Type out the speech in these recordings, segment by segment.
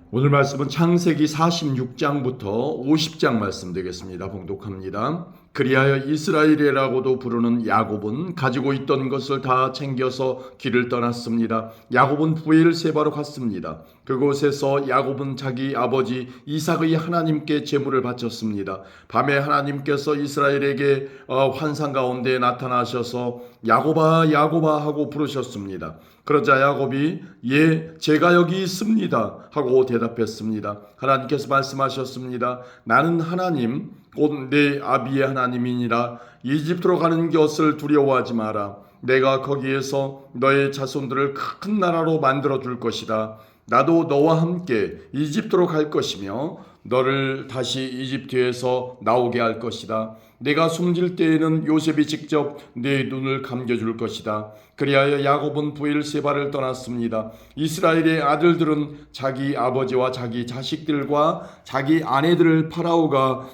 오늘 말씀은 창세기 46장부터 50장 말씀 되겠습니다. 봉독합니다. 그리하여 이스라엘이라고도 부르는 야곱은 가지고 있던 것을 다 챙겨서 길을 떠났습니다. 야곱은 브엘세바로 갔습니다. 그곳에서 야곱은 자기 아버지 이삭의 하나님께 제물을 바쳤습니다. 밤에 하나님께서 이스라엘에게 환상 가운데 나타나셔서 야곱아 야곱아 하고 부르셨습니다. 그러자 야곱이 예 제가 여기 있습니다 하고 대답했습니다. 하나님께서 말씀하셨습니다. 나는 하나님 곧 내 아비의 하나님이니라. 이집트로 가는 것을 두려워하지 마라. 내가 거기에서 너의 자손들을 큰 나라로 만들어 줄 것이다. 나도 너와 함께 이집트로 갈 것이며 너를 다시 이집트에서 나오게 할 것이다. 내가 숨질 때에는 요셉이 직접 내 눈을 감겨줄 것이다. 그리하여 야곱은 브엘세바를 떠났습니다. 이스라엘의 아들들은 자기 아버지와 자기 자식들과 자기 아내들을 파라오가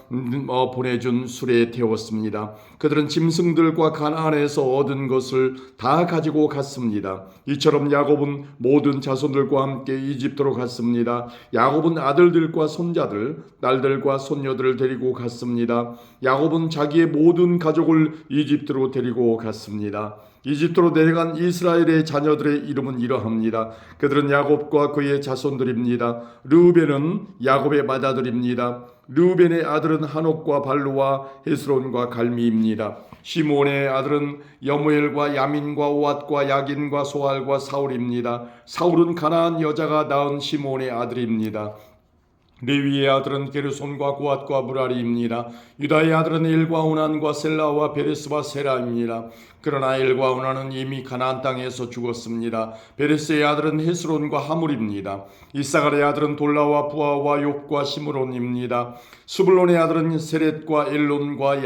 보내준 술에 태웠습니다. 그들은 짐승들과 가나안에서 얻은 것을 다 가지고 갔습니다. 이처럼 야곱은 모든 자손들과 함께 이집트로 갔습니다. 야곱은 아들들과 손자들, 딸들과 손녀들을 데리고 갔습니다. 야곱은 자기의 모든 가족을 이집트로 데리고 갔습니다. 이집트로 내려간 이스라엘의 자녀들의 이름은 이러합니다. 그들은 야곱과 그의 자손들입니다. 르우벤은 야곱의 맏아들입니다. 르우벤의 아들은 한옥과 발루와 헤스론과 갈미입니다. 시므온의 아들은 여무엘과 야민과 오앗과 야긴과 소알과 사울입니다. 사울은 가나안 여자가 낳은 시므온의 아들입니다. 레위의 아들은 게르손과 고앗과 무라리입니다. 유다의 아들은 엘과 오난과 셀라와 베레스와 세라입니다. 그러나 엘과 오난은 이미 가나안 땅에서 죽었습니다. 베레스의 아들은 헤스론과 하물입니다. 이사갈의 아들은 돌라와 부아와 욥과 시므론입니다. 스불론의 아들은 세렛과 엘론과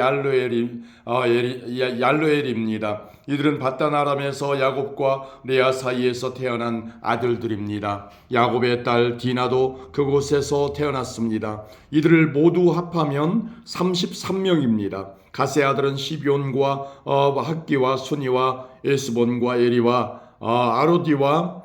얄르엘입니다. 이들은 바단 아람에서 야곱과 레아 사이에서 태어난 아들들입니다. 야곱의 딸 디나도 그곳에서 태어났습니다. 이들을 모두 합하면 33명입니다. 가세 아들은 시비온과 학기와 수니와 에스본과 에리와 아로디와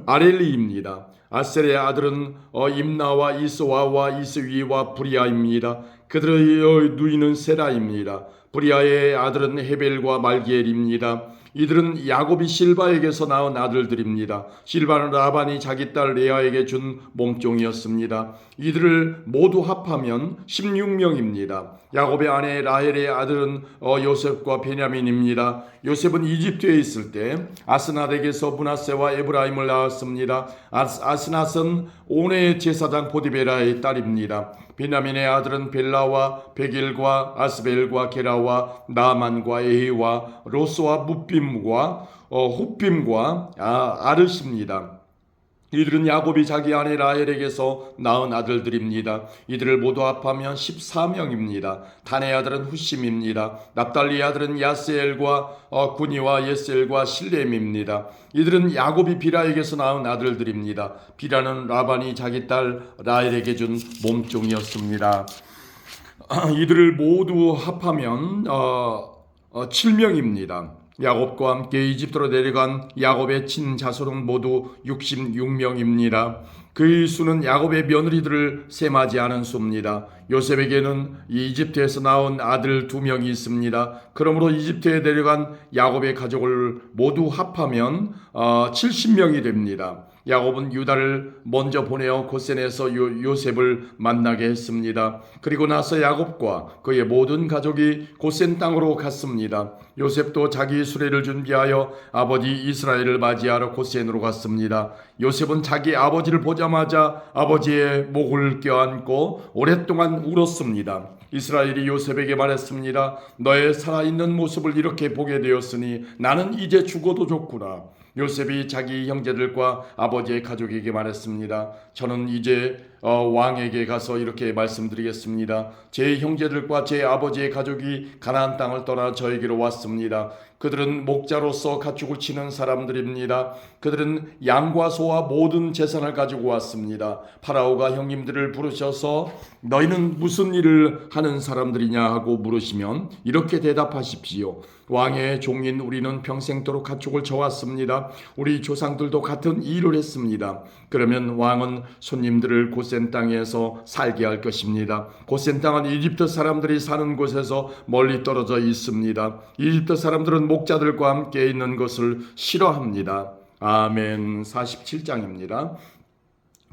아렐리입니다. 아셀의 아들은 임나와 이스와와 이스위와 브리아입니다. 그들의 누이는 세라입니다. 브리아의 아들은 헤벨과 말기엘입니다. 이들은 야곱이 실바에게서 낳은 아들들입니다. 실바는 라반이 자기 딸 레아에게 준 몸종이었습니다. 이들을 모두 합하면 16명입니다. 야곱의 아내 라헬의 아들은 요셉과 베냐민입니다. 요셉은 이집트에 있을 때 아스낫에게서 므낫세와 에브라임을 낳았습니다. 아스낫은 온의 제사장 포디베라의 딸입니다. 베냐민의 아들은 벨라와 베길과 아스벨과 게라와 나만과 에히와 로스와 무빔과 후빔과 아르십니다. 이들은 야곱이 자기 아내 라헬에게서 낳은 아들들입니다. 이들을 모두 합하면 14명입니다. 단의 아들은 후심입니다. 납달리의 아들은 야스엘과 구니와 예셀과 실렘입니다. 이들은 야곱이 비라에게서 낳은 아들들입니다. 비라는 라반이 자기 딸 라헬에게 준 몸종이었습니다. 이들을 모두 합하면 7명입니다. 야곱과 함께 이집트로 내려간 야곱의 친자손은 모두 66명입니다. 그의 수는 야곱의 며느리들을 셈하지 않은 수입니다. 요셉에게는 이집트에서 낳은 아들 2명이 있습니다. 그러므로 이집트에 내려간 야곱의 가족을 모두 합하면 70명이 됩니다. 야곱은 유다를 먼저 보내어 고센에서 요셉을 만나게 했습니다. 그리고 나서 야곱과 그의 모든 가족이 고센 땅으로 갔습니다. 요셉도 자기 수레를 준비하여 아버지 이스라엘을 맞이하러 고센으로 갔습니다. 요셉은 자기 아버지를 보자마자 아버지의 목을 껴안고 오랫동안 울었습니다. 이스라엘이 요셉에게 말했습니다. 너의 살아있는 모습을 이렇게 보게 되었으니 나는 이제 죽어도 좋구나. 요셉이 자기 형제들과 아버지의 가족에게 말했습니다. 저는 이제 왕에게 가서 이렇게 말씀드리겠습니다. 제 형제들과 제 아버지의 가족이 가나안 땅을 떠나 저에게로 왔습니다. 그들은 목자로서 가축을 치는 사람들입니다. 그들은 양과 소와 모든 재산을 가지고 왔습니다. 파라오가 형님들을 부르셔서 너희는 무슨 일을 하는 사람들이냐 하고 물으시면 이렇게 대답하십시오. 왕의 종인 우리는 평생도록 가축을 쳐왔습니다. 우리 조상들도 같은 일을 했습니다. 그러면 왕은 손님들을 고센 땅에서 살게 할 것입니다. 고센 땅은 이집트 사람들이 사는 곳에서 멀리 떨어져 있습니다. 이집트 사람들은 목자들과 함께 있는 것을 싫어합니다. 아멘. 47장입니다.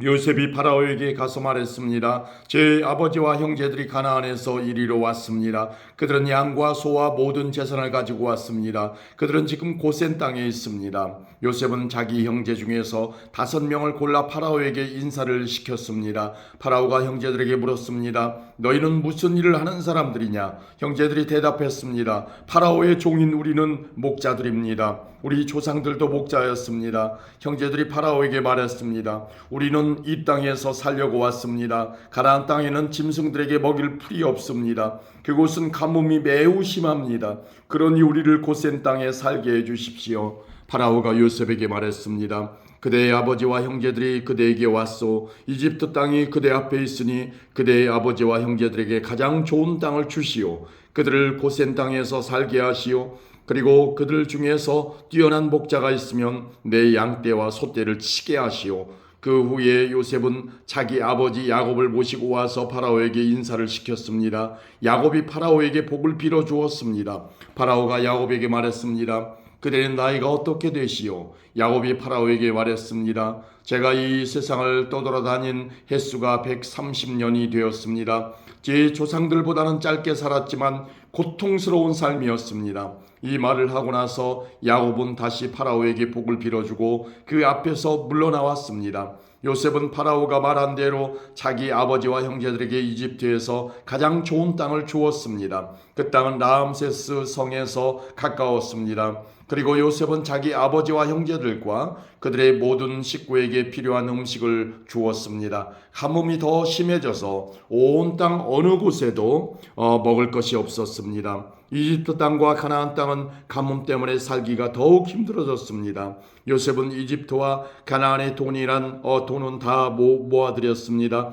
요셉이 파라오에게 가서 말했습니다. 제 아버지와 형제들이 가나안에서 이리로 왔습니다. 그들은 양과 소와 모든 재산을 가지고 왔습니다. 그들은 지금 고센 땅에 있습니다. 요셉은 자기 형제 중에서 5명을 골라 파라오에게 인사를 시켰습니다. 파라오가 형제들에게 물었습니다. 너희는 무슨 일을 하는 사람들이냐? 형제들이 대답했습니다. 파라오의 종인 우리는 목자들입니다. 우리 조상들도 목자였습니다. 형제들이 파라오에게 말했습니다. 우리는 이 땅에서 살려고 왔습니다. 가나안 땅에는 짐승들에게 먹일 풀이 없습니다. 그곳은 가뭄이 매우 심합니다. 그러니 우리를 고센 땅에 살게 해주십시오. 파라오가 요셉에게 말했습니다. 그대의 아버지와 형제들이 그대에게 왔소. 이집트 땅이 그대 앞에 있으니 그대의 아버지와 형제들에게 가장 좋은 땅을 주시오. 그들을 고센 땅에서 살게 하시오. 그리고 그들 중에서 뛰어난 목자가 있으면 내 양떼와 소떼를 치게 하시오. 그 후에 요셉은 자기 아버지 야곱을 모시고 와서 파라오에게 인사를 시켰습니다. 야곱이 파라오에게 복을 빌어 주었습니다. 파라오가 야곱에게 말했습니다. 그대는 나이가 어떻게 되시오? 야곱이 파라오에게 말했습니다. 제가 이 세상을 떠돌아다닌 횟수가 130년이 되었습니다. 제 조상들보다는 짧게 살았지만 고통스러운 삶이었습니다. 이 말을 하고 나서 야곱은 다시 파라오에게 복을 빌어주고 그 앞에서 물러나왔습니다. 요셉은 파라오가 말한 대로 자기 아버지와 형제들에게 이집트에서 가장 좋은 땅을 주었습니다. 그 땅은 라암세스 성에서 가까웠습니다. 그리고 요셉은 자기 아버지와 형제들과 그들의 모든 식구에게 필요한 음식을 주었습니다. 가뭄이 더 심해져서 온 땅 어느 곳에도 먹을 것이 없었습니다. 이집트 땅과 가나안 땅은 가뭄 때문에 살기가 더욱 힘들어졌습니다. 요셉은 이집트와 가나안의 돈은 다 모아들였습니다.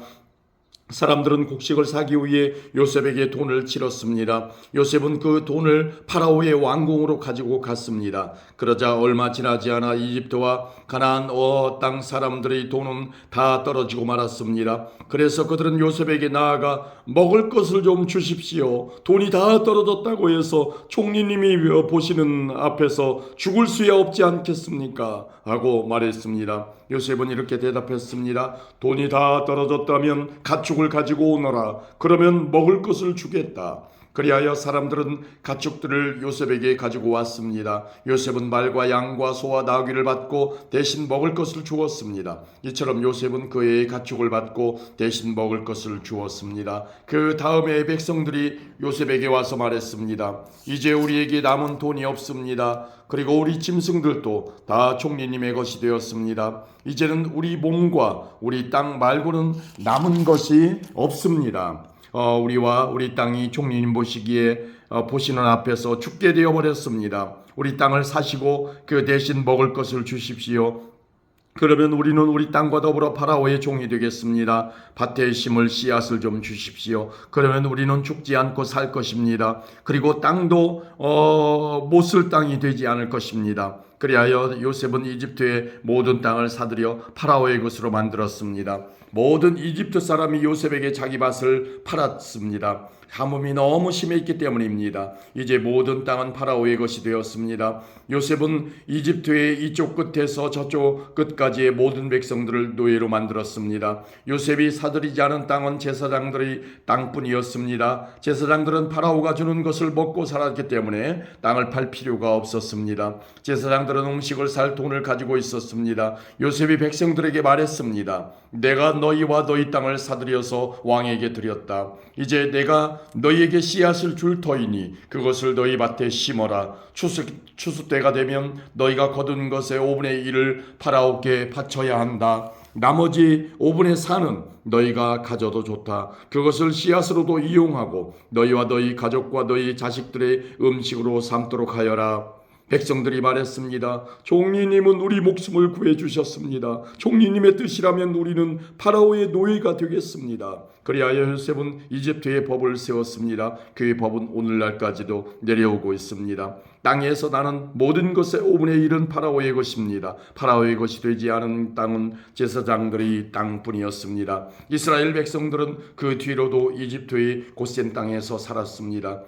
사람들은 곡식을 사기 위해 요셉에게 돈을 치렀습니다. 요셉은 그 돈을 파라오의 왕궁으로 가지고 갔습니다. 그러자 얼마 지나지 않아 이집트와 가나안 땅 사람들의 돈은 다 떨어지고 말았습니다. 그래서 그들은 요셉에게 나아가 먹을 것을 좀 주십시오. 돈이 다 떨어졌다고 해서 총리님이 보시는 앞에서 죽을 수야 없지 않겠습니까? 하고 말했습니다. 요셉은 이렇게 대답했습니다. 돈이 다 떨어졌다면 가축을 가지고 오너라. 그러면 먹을 것을 주겠다. 그리하여 사람들은 가축들을 요셉에게 가지고 왔습니다. 요셉은 말과 양과 소와 나귀를 받고 대신 먹을 것을 주었습니다. 이처럼 요셉은 그 해의 가축을 받고 대신 먹을 것을 주었습니다. 그 다음에 백성들이 요셉에게 와서 말했습니다. 이제 우리에게 남은 돈이 없습니다. 그리고 우리 짐승들도 다 총리님의 것이 되었습니다. 이제는 우리 몸과 우리 땅 말고는 남은 것이 없습니다. 우리와 우리 땅이 총리님 보시는 앞에서 죽게 되어버렸습니다. 우리 땅을 사시고 그 대신 먹을 것을 주십시오. 그러면 우리는 우리 땅과 더불어 파라오의 종이 되겠습니다. 밭에 심을 씨앗을 좀 주십시오. 그러면 우리는 죽지 않고 살 것입니다. 그리고 땅도 못 쓸 땅이 되지 않을 것입니다. 그리하여 요셉은 이집트의 모든 땅을 사들여 파라오의 것으로 만들었습니다. 모든 이집트 사람이 요셉에게 자기 밭을 팔았습니다. 가뭄이 너무 심했기 때문입니다. 이제 모든 땅은 파라오의 것이 되었습니다. 요셉은 이집트의 이쪽 끝에서 저쪽 끝까지의 모든 백성들을 노예로 만들었습니다. 요셉이 사들이지 않은 땅은 제사장들의 땅뿐이었습니다. 제사장들은 파라오가 주는 것을 먹고 살았기 때문에 땅을 팔 필요가 없었습니다. 제사장들은 음식을 살 돈을 가지고 있었습니다. 요셉이 백성들에게 말했습니다. 내가 너희와 너희 땅을 사들여서 왕에게 드렸다. 이제 내가 너희에게 씨앗을 줄 터이니 그것을 너희 밭에 심어라. 추수 때가 되면 너희가 거둔 것의 5분의 1을 파라오께 바쳐야 한다. 나머지 5분의 4는 너희가 가져도 좋다. 그것을 씨앗으로도 이용하고 너희와 너희 가족과 너희 자식들의 음식으로 삼도록 하여라. 백성들이 말했습니다. 종리님은 우리 목숨을 구해주셨습니다. 종리님의 뜻이라면 우리는 파라오의 노예가 되겠습니다. 그리하여 요셉은 이집트의 법을 세웠습니다. 그의 법은 오늘날까지도 내려오고 있습니다. 땅에서 나는 모든 것의 5분의 1은 파라오의 것입니다. 파라오의 것이 되지 않은 땅은 제사장들의 땅뿐이었습니다. 이스라엘 백성들은 그 뒤로도 이집트의 곧센 땅에서 살았습니다.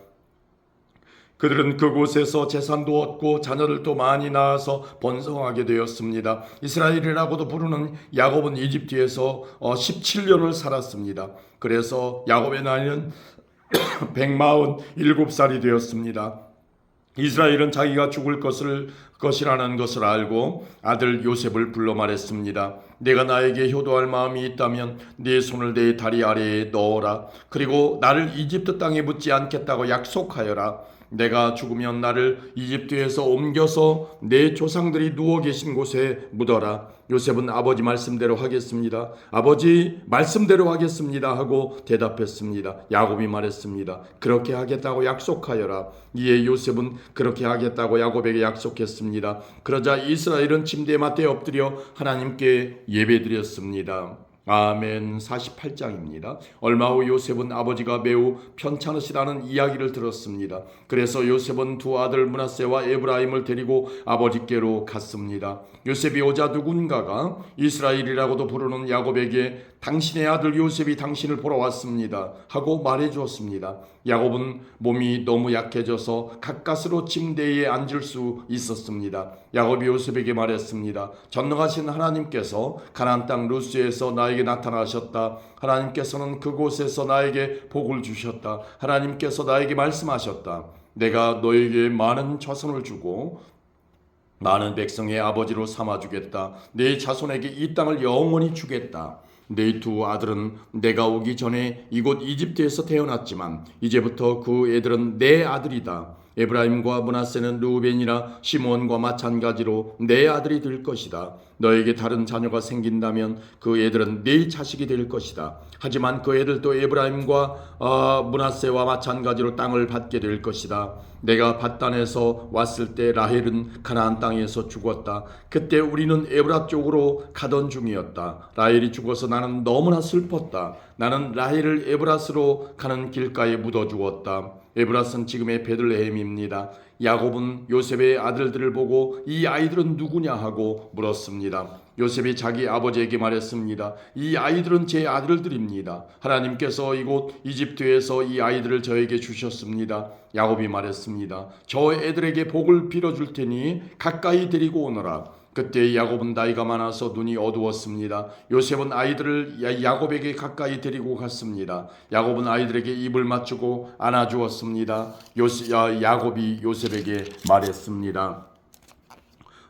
그들은 그곳에서 재산도 얻고 자녀를 또 많이 낳아서 번성하게 되었습니다. 이스라엘이라고도 부르는 야곱은 이집트에서 17년을 살았습니다. 그래서 야곱의 나이는 147살이 되었습니다. 이스라엘은 자기가 죽을 것이라는 것을 알고 아들 요셉을 불러 말했습니다. 내가 나에게 효도할 마음이 있다면 네 손을 내 다리 아래에 넣어라. 그리고 나를 이집트 땅에 묻지 않겠다고 약속하여라. 내가 죽으면 나를 이집트에서 옮겨서 내 조상들이 누워 계신 곳에 묻어라. 요셉은 아버지 말씀대로 하겠습니다. 아버지 말씀대로 하겠습니다 하고 대답했습니다. 야곱이 말했습니다. 그렇게 하겠다고 약속하여라. 이에 요셉은 그렇게 하겠다고 야곱에게 약속했습니다. 그러자 이스라엘은 침대에 맞대 엎드려 하나님께 예배드렸습니다. 아멘. 48장입니다. 얼마 후 요셉은 아버지가 매우 편찮으시다는 이야기를 들었습니다. 그래서 요셉은 두 아들 므낫세와 에브라임을 데리고 아버지께로 갔습니다. 요셉이 오자 누군가가 이스라엘이라고도 부르는 야곱에게 당신의 아들 요셉이 당신을 보러 왔습니다 하고 말해 주었습니다. 야곱은 몸이 너무 약해져서 가까스로 침대에 앉을 수 있었습니다. 야곱이 요셉에게 말했습니다. 전능하신 하나님께서 가나안 땅 루스에서 나에게 나타나셨다. 하나님께서는 그곳에서 나에게 복을 주셨다. 하나님께서 나에게 말씀하셨다. 내가 너에게 많은 자손을 주고 많은 백성의 아버지로 삼아주겠다. 네 자손에게 이 땅을 영원히 주겠다. 네 두 아들은 내가 오기 전에 이곳 이집트에서 태어났지만 이제부터 그 애들은 내 아들이다. 에브라임과 므낫세는 르우벤이나 시몬과 마찬가지로 내 아들이 될 것이다. 너에게 다른 자녀가 생긴다면 그 애들은 네 자식이 될 것이다. 하지만 그 애들도 에브라임과 므낫세와 마찬가지로 땅을 받게 될 것이다. 내가 밧단에서 왔을 때 라헬은 가나안 땅에서 죽었다. 그때 우리는 에브라 쪽으로 가던 중이었다. 라헬이 죽어서 나는 너무나 슬펐다. 나는 라헬을 에브라스로 가는 길가에 묻어 주었다. 에브라스는 지금의 베들레헴입니다. 야곱은 요셉의 아들들을 보고 이 아이들은 누구냐 하고 물었습니다. 요셉이 자기 아버지에게 말했습니다. 이 아이들은 제 아들들입니다. 하나님께서 이곳 이집트에서 이 아이들을 저에게 주셨습니다. 야곱이 말했습니다. 저 애들에게 복을 빌어줄 테니 가까이 데리고 오너라. 그때 야곱은 나이가 많아서 눈이 어두웠습니다. 요셉은 아이들을 야곱에게 가까이 데리고 갔습니다. 야곱은 아이들에게 입을 맞추고 안아주었습니다. 야곱이 요셉에게 말했습니다.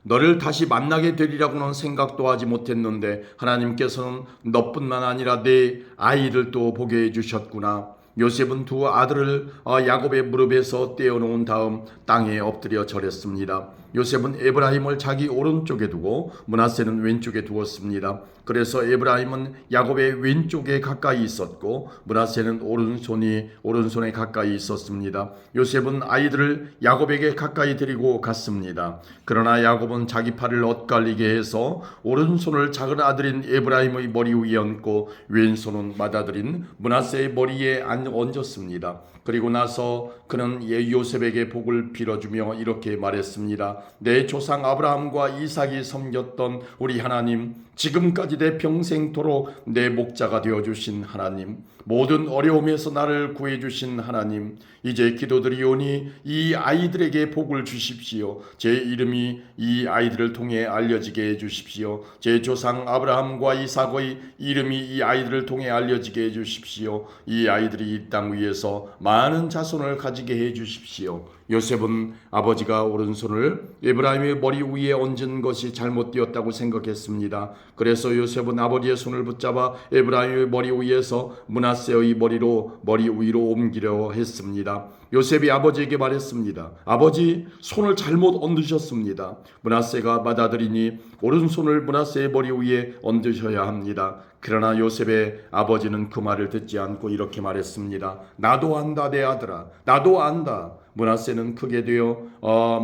너를 다시 만나게 되리라고는 생각도 하지 못했는데 하나님께서는 너뿐만 아니라 내 아이들도 보게 해주셨구나. 요셉은 두 아들을 야곱의 무릎에서 떼어놓은 다음 땅에 엎드려 절했습니다. 요셉은 에브라임을 자기 오른쪽에 두고 므낫세는 왼쪽에 두었습니다. 그래서 에브라임은 야곱의 왼쪽에 가까이 있었고 므낫세는 오른손에 가까이 있었습니다. 요셉은 아이들을 야곱에게 가까이 데리고 갔습니다. 그러나 야곱은 자기 팔을 엇갈리게 해서 오른손을 작은 아들인 에브라임의 머리 위에 얹고 왼손은 맏아들인 므낫세의 머리에 얹었습니다. 그리고 나서 그는 요셉에게 복을 빌어주며 이렇게 말했습니다. 내 조상 아브라함과 이삭이 섬겼던 우리 하나님, 지금까지 내 평생토록 내 목자가 되어주신 하나님, 모든 어려움에서 나를 구해주신 하나님, 이제 기도드리오니 이 아이들에게 복을 주십시오. 제 이름이 이 아이들을 통해 알려지게 해주십시오. 제 조상 아브라함과 이삭의 이름이 이 아이들을 통해 알려지게 해주십시오. 이 아이들이 이 땅 위에서 많은 자손을 가지게 해주십시오. 요셉은 아버지가 오른손을 에브라임의 머리 위에 얹은 것이 잘못되었다고 생각했습니다. 그래서 요셉은 아버지의 손을 붙잡아 에브라임의 머리 위에서 므낫세의 머리 위로 옮기려 했습니다. 요셉이 아버지에게 말했습니다. 아버지, 손을 잘못 얹으셨습니다. 므낫세가 맏아들이니 오른손을 므낫세의 머리 위에 얹으셔야 합니다. 그러나 요셉의 아버지는 그 말을 듣지 않고 이렇게 말했습니다. 나도 안다, 내 아들아. 나도 안다. 므낫세는 크게 되어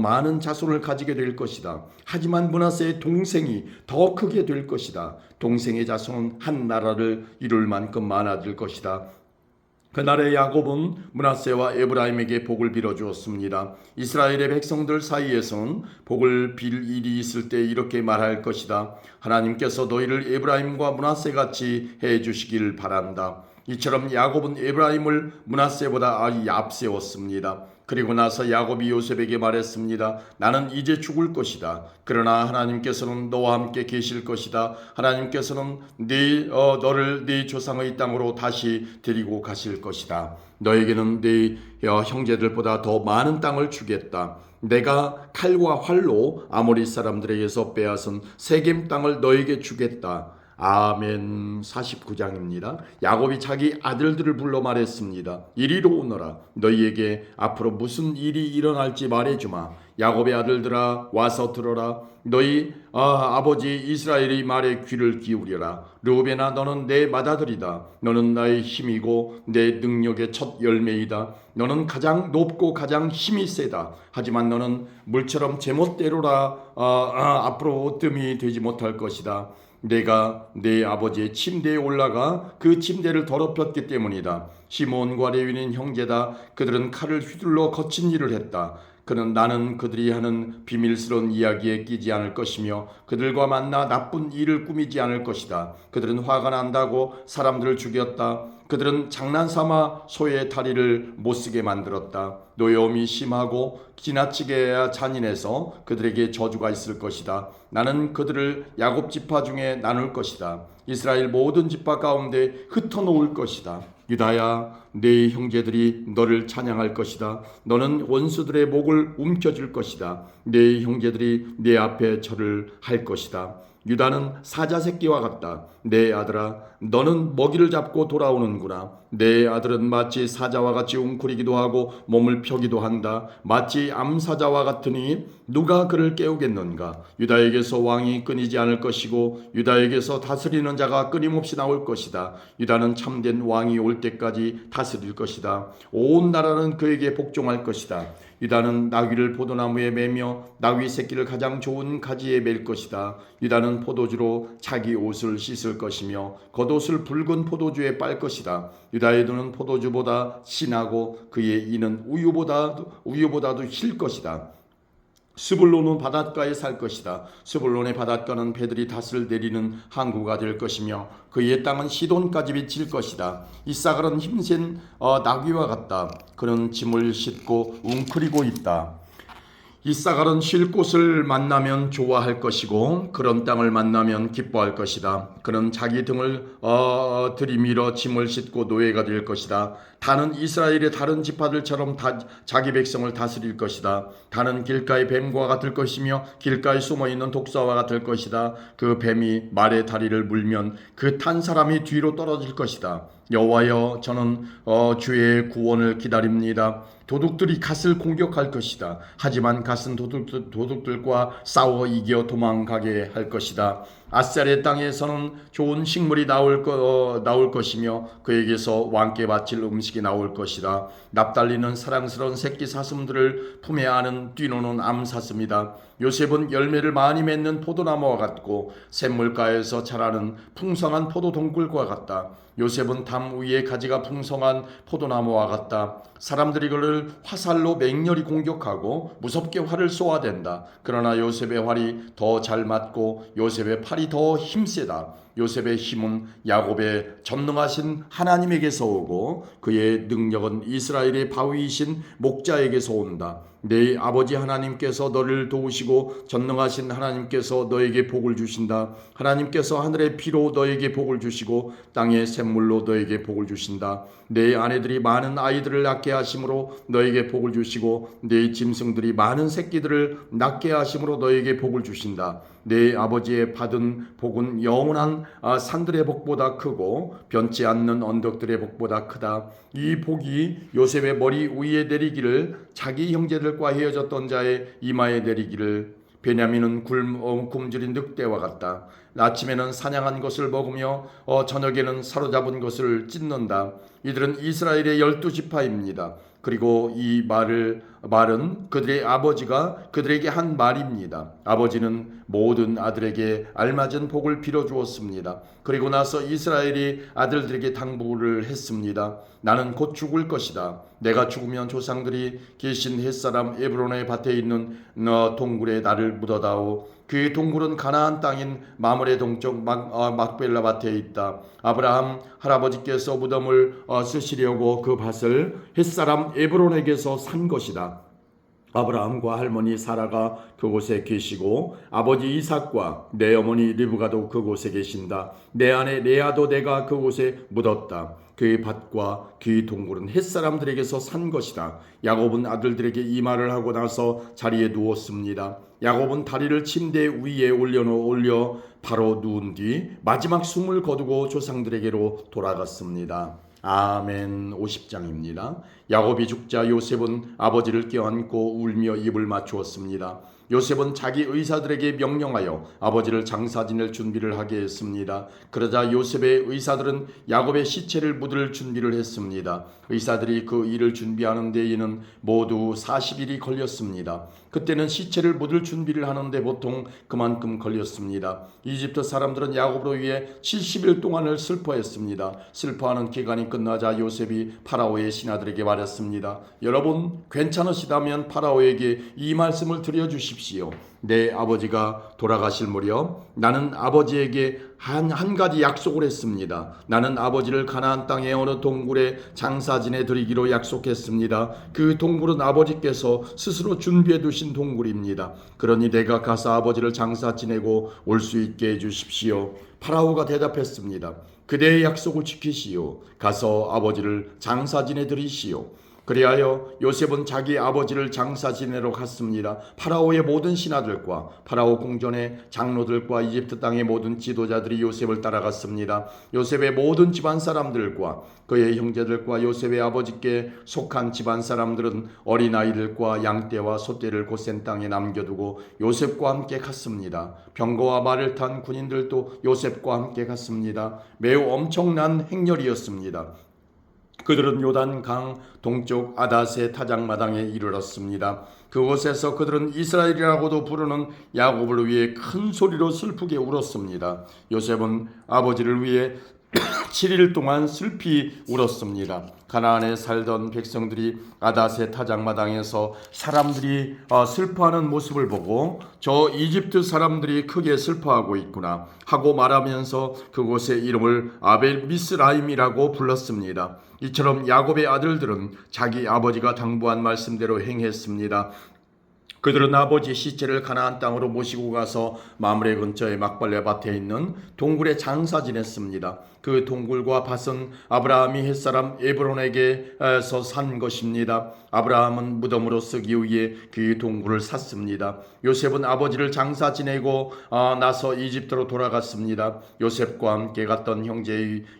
많은 자손을 가지게 될 것이다. 하지만 므낫세의 동생이 더 크게 될 것이다. 동생의 자손은 한 나라를 이룰 만큼 많아질 것이다. 그날에 야곱은 므낫세와 에브라임에게 복을 빌어 주었습니다. 이스라엘의 백성들 사이에서는 복을 빌 일이 있을 때 이렇게 말할 것이다. 하나님께서 너희를 에브라임과 므낫세 같이 해 주시길 바란다. 이처럼 야곱은 에브라임을 므낫세보다 앞세웠습니다. 그리고 나서 야곱이 요셉에게 말했습니다. 나는 이제 죽을 것이다. 그러나 하나님께서는 너와 함께 계실 것이다. 하나님께서는 너를 네 조상의 땅으로 다시 데리고 가실 것이다. 너에게는 네 형제들보다 더 많은 땅을 주겠다. 내가 칼과 활로 아모리 사람들에게서 빼앗은 세겜 땅을 너에게 주겠다. 아멘. 49장입니다. 야곱이 자기 아들들을 불러 말했습니다. 이리로 오너라. 너희에게 앞으로 무슨 일이 일어날지 말해주마. 야곱의 아들들아 와서 들어라. 너희 아버지 이스라엘의 말에 귀를 기울여라. 르우벤아 너는 내 맏아들이다. 너는 나의 힘이고 내 능력의 첫 열매이다. 너는 가장 높고 가장 힘이 세다. 하지만 너는 물처럼 제멋대로라. 앞으로 뜸이 되지 못할 것이다. 내가 내 아버지의 침대에 올라가 그 침대를 더럽혔기 때문이다. 시몬과 레위는 형제다. 그들은 칼을 휘둘러 거친 일을 했다. 나는 그들이 하는 비밀스러운 이야기에 끼지 않을 것이며 그들과 만나 나쁜 일을 꾸미지 않을 것이다. 그들은 화가 난다고 사람들을 죽였다. 그들은 장난삼아 소의 다리를 못쓰게 만들었다. 노여움이 심하고 지나치게 잔인해서 그들에게 저주가 있을 것이다. 나는 그들을 야곱 지파 중에 나눌 것이다. 이스라엘 모든 지파 가운데 흩어놓을 것이다. 유다야, 네 형제들이 너를 찬양할 것이다. 너는 원수들의 목을 움켜쥘 것이다. 네 형제들이 네 앞에 절을 할 것이다. 유다는 사자 새끼와 같다. 내 아들아, 너는 먹이를 잡고 돌아오는구나. 내 아들은 마치 사자와 같이 웅크리기도 하고 몸을 펴기도 한다. 마치 암사자와 같으니 누가 그를 깨우겠는가. 유다에게서 왕이 끊이지 않을 것이고 유다에게서 다스리는 자가 끊임없이 나올 것이다. 유다는 참된 왕이 올 때까지 다스릴 것이다. 온 나라는 그에게 복종할 것이다. 유다는 나귀를 포도나무에 매며 나귀 새끼를 가장 좋은 가지에 맬 것이다. 유다는 포도주로 자기 옷을 씻을 것이며 겉옷을 붉은 포도주에 빨 것이다. 유다의 눈은 포도주보다 진하고 그의 이는 우유보다도 힐 것이다. 스불론은 바닷가에 살 것이다. 스불론의 바닷가는 배들이 닷을 내리는 항구가 될 것이며 그의 땅은 시돈까지 비칠 것이다. 이사갈은 힘센 나귀와 같다. 그는 짐을 싣고 웅크리고 있다. 이사갈은 쉴 곳을 만나면 좋아할 것이고 그런 땅을 만나면 기뻐할 것이다. 그는 자기 등을 들이밀어 짐을 싣고 노예가 될 것이다. 다는 이스라엘의 다른 지파들처럼 자기 백성을 다스릴 것이다. 다는 길가의 뱀과 같을 것이며 길가에 숨어있는 독사와 같을 것이다. 그 뱀이 말의 다리를 물면 그 탄 사람이 뒤로 떨어질 것이다. 여호와여, 저는 주의 구원을 기다립니다. 도둑들이 갓을 공격할 것이다. 하지만 갓은 도둑들과 싸워 이겨 도망가게 할 것이다. 아셀의 땅에서는 좋은 식물이 나올 것이며 그에게서 왕께 바칠 음식이 나올 것이다. 납달리는 사랑스러운 새끼 사슴들을 품에 안은 뛰노는 암사슴이다. 요셉은 열매를 많이 맺는 포도나무와 같고 샘물가에서 자라는 풍성한 포도 동굴과 같다. 요셉은 담 위에 가지가 풍성한 포도나무와 같다. 사람들이 그를 화살로 맹렬히 공격하고 무섭게 활을 쏘아댄다. 그러나 요셉의 활이 더 잘 맞고 요셉의 팔이 더 힘세다. 요셉의 힘은 야곱의 전능하신 하나님에게서 오고 그의 능력은 이스라엘의 바위이신 목자에게서 온다. 내 아버지 하나님께서 너를 도우시고 전능하신 하나님께서 너에게 복을 주신다. 하나님께서 하늘의 피로 너에게 복을 주시고 땅의 샘물로 너에게 복을 주신다. 내 아내들이 많은 아이들을 낳게 하심으로 너에게 복을 주시고 내 짐승들이 많은 새끼들을 낳게 하심으로 너에게 복을 주신다. 내 아버지의 받은 복은 영원한 산들의 복보다 크고 변치 않는 언덕들의 복보다 크다. 이 복이 요셉의 머리 위에 내리기를 자기 형제들과 헤어졌던 자의 이마에 내리기를 베냐민은 굶주린 늑대와 같다. 아침에는 사냥한 것을 먹으며 저녁에는 사로잡은 것을 찢는다. 이들은 이스라엘의 12지파입니다. 그리고 이 말은 그들의 아버지가 그들에게 한 말입니다. 아버지는 모든 아들에게 알맞은 복을 빌어주었습니다. 그리고 나서 이스라엘이 아들들에게 당부를 했습니다. 나는 곧 죽을 것이다. 내가 죽으면 조상들이 계신 햇사람 에브론의 밭에 있는 동굴에 나를 묻어다오. 그 동굴은 가나안 땅인 마므레 동쪽 막벨라 밭에 있다. 아브라함 할아버지께서 무덤을 쓰시려고 그 밭을 햇사람 에브론에게서 산 것이다. 아브라함과 할머니 사라가 그곳에 계시고 아버지 이삭과 내 어머니 리브가도 그곳에 계신다. 내 아내 레아도 내가 그곳에 묻었다. 그의 밭과 그의 동굴은 햇사람들에게서 산 것이다. 야곱은 아들들에게 이 말을 하고 나서 자리에 누웠습니다. 야곱은 다리를 침대 위에 올려 바로 누운 뒤 마지막 숨을 거두고 조상들에게로 돌아갔습니다. 아멘. 50장입니다. 야곱이 죽자 요셉은 아버지를 껴안고 울며 입을 맞추었습니다. 요셉은 자기 의사들에게 명령하여 아버지를 장사 지낼 준비를 하게 했습니다. 그러자 요셉의 의사들은 야곱의 시체를 묻을 준비를 했습니다. 의사들이 그 일을 준비하는 데에는 모두 40일이 걸렸습니다. 그때는 시체를 묻을 준비를 하는데 보통 그만큼 걸렸습니다. 이집트 사람들은 야곱으로 위해 70일 동안을 슬퍼했습니다. 슬퍼하는 기간이 끝나자 요셉이 파라오의 신하들에게 말했습니다. 여러분 괜찮으시다면 파라오에게 이 말씀을 드려주십시오. 내 아버지가 돌아가실 무렵 나는 아버지에게 한 가지 약속을 했습니다. 나는 아버지를 가나안 땅의 어느 동굴에 장사 지내 드리기로 약속했습니다. 그 동굴은 아버지께서 스스로 준비해 두신 동굴입니다. 그러니 내가 가서 아버지를 장사 지내고 올 수 있게 해주십시오. 파라오가 대답했습니다. 그대의 약속을 지키시오. 가서 아버지를 장사 지내 드리시오. 그리하여 요셉은 자기 아버지를 장사 지내러 갔습니다. 파라오의 모든 신하들과 파라오 궁전의 장로들과 이집트 땅의 모든 지도자들이 요셉을 따라갔습니다. 요셉의 모든 집안 사람들과 그의 형제들과 요셉의 아버지께 속한 집안 사람들은 어린아이들과 양떼와 소떼를 고센 땅에 남겨두고 요셉과 함께 갔습니다. 병거와 말을 탄 군인들도 요셉과 함께 갔습니다. 매우 엄청난 행렬이었습니다. 그들은 요단강 동쪽 아닷의 타작마당에 이르렀습니다. 그곳에서 그들은 이스라엘이라고도 부르는 야곱을 위해 큰 소리로 슬프게 울었습니다. 요셉은 아버지를 위해 7일 동안 슬피 울었습니다. 가나안에 살던 백성들이 아닷의 타작마당에서 사람들이 슬퍼하는 모습을 보고 저 이집트 사람들이 크게 슬퍼하고 있구나 하고 말하면서 그곳의 이름을 아벨 미스라임이라고 불렀습니다. 이처럼 야곱의 아들들은 자기 아버지가 당부한 말씀대로 행했습니다. 그들은 아버지 시체를 가나안 땅으로 모시고 가서 마므레 근처의 막발레 밭에 있는 동굴에 장사 지냈습니다. 그 동굴과 밭은 아브라함이 햇사람 에브론에게서 산 것입니다. 아브라함은 무덤으로 쓰기 위해 그 동굴을 샀습니다. 요셉은 아버지를 장사 지내고 나서 이집트로 돌아갔습니다. 요셉과 함께 갔던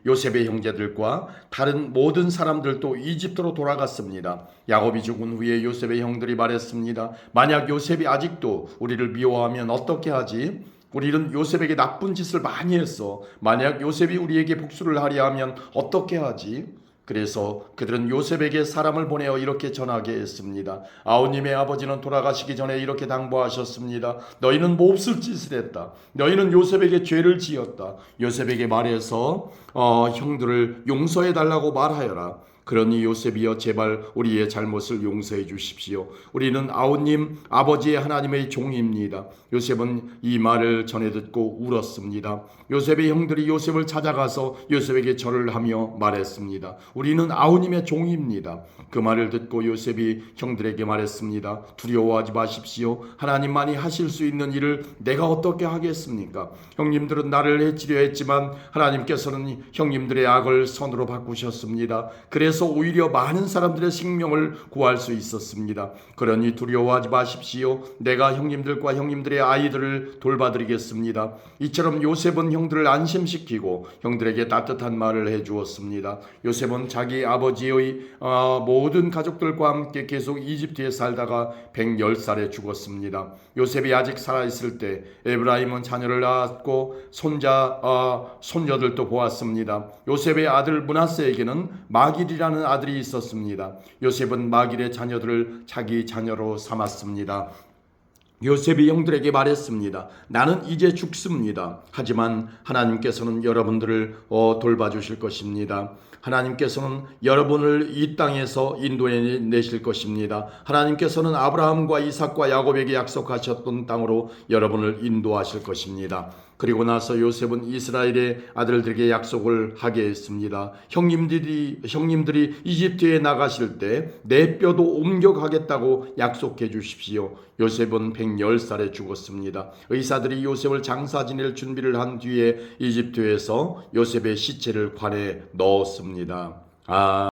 요셉의 형제들과 다른 모든 사람들도 이집트로 돌아갔습니다. 야곱이 죽은 후에 요셉의 형들이 말했습니다. 만약 요셉이 아직도 우리를 미워하면 어떻게 하지? 우리는 요셉에게 나쁜 짓을 많이 했어. 만약 요셉이 우리에게 복수를 하려 하면 어떻게 하지? 그래서 그들은 요셉에게 사람을 보내어 이렇게 전하게 했습니다. 아우님의 아버지는 돌아가시기 전에 이렇게 당부하셨습니다. 너희는 몹쓸 짓을 했다. 너희는 요셉에게 죄를 지었다. 요셉에게 말해서 형들을 용서해 달라고 말하여라. 그러니 요셉이여 제발 우리의 잘못을 용서해 주십시오. 우리는 아우님 아버지의 하나님의 종입니다. 요셉은 이 말을 전해 듣고 울었습니다. 요셉의 형들이 요셉을 찾아가서 요셉에게 절을 하며 말했습니다. 우리는 아우님의 종입니다. 그 말을 듣고 요셉이 형들에게 말했습니다. 두려워하지 마십시오. 하나님만이 하실 수 있는 일을 내가 어떻게 하겠습니까? 형님들은 나를 해치려 했지만 하나님께서는 형님들의 악을 선으로 바꾸셨습니다. 그래서 그래서 오히려 많은 사람들의 생명을 구할 수 있었습니다. 그러니 두려워하지 마십시오. 내가 형님들과 형님들의 아이들을 돌봐드리겠습니다. 이처럼 요셉은 형들을 안심시키고 형들에게 따뜻한 말을 해주었습니다. 요셉은 자기 아버지의 모든 가족들과 함께 계속 이집트에 살다가 110살에 죽었습니다. 요셉이 아직 살아있을 때 에브라임은 자녀를 낳았고 손자들도 보았습니다. 요셉의 아들 므낫세에게는 마길이라는 아들이 있었습니다. 요셉은 마길의 자녀들을 자기 자녀로 삼았습니다. 요셉이 형들에게 말했습니다. 나는 이제 죽습니다. 하지만 하나님께서는 여러분들을 돌봐주실 것입니다. 하나님께서는 여러분을 이 땅에서 인도해 내실 것입니다. 하나님께서는 아브라함과 이삭과 야곱에게 약속하셨던 땅으로 여러분을 인도하실 것입니다. 그리고 나서 요셉은 이스라엘의 아들들에게 약속을 하게 했습니다. 형님들이 이집트에 나가실 때 내 뼈도 옮겨가겠다고 약속해 주십시오. 요셉은 110살에 죽었습니다. 의사들이 요셉을 장사 지낼 준비를 한 뒤에 이집트에서 요셉의 시체를 관에 넣었습니다.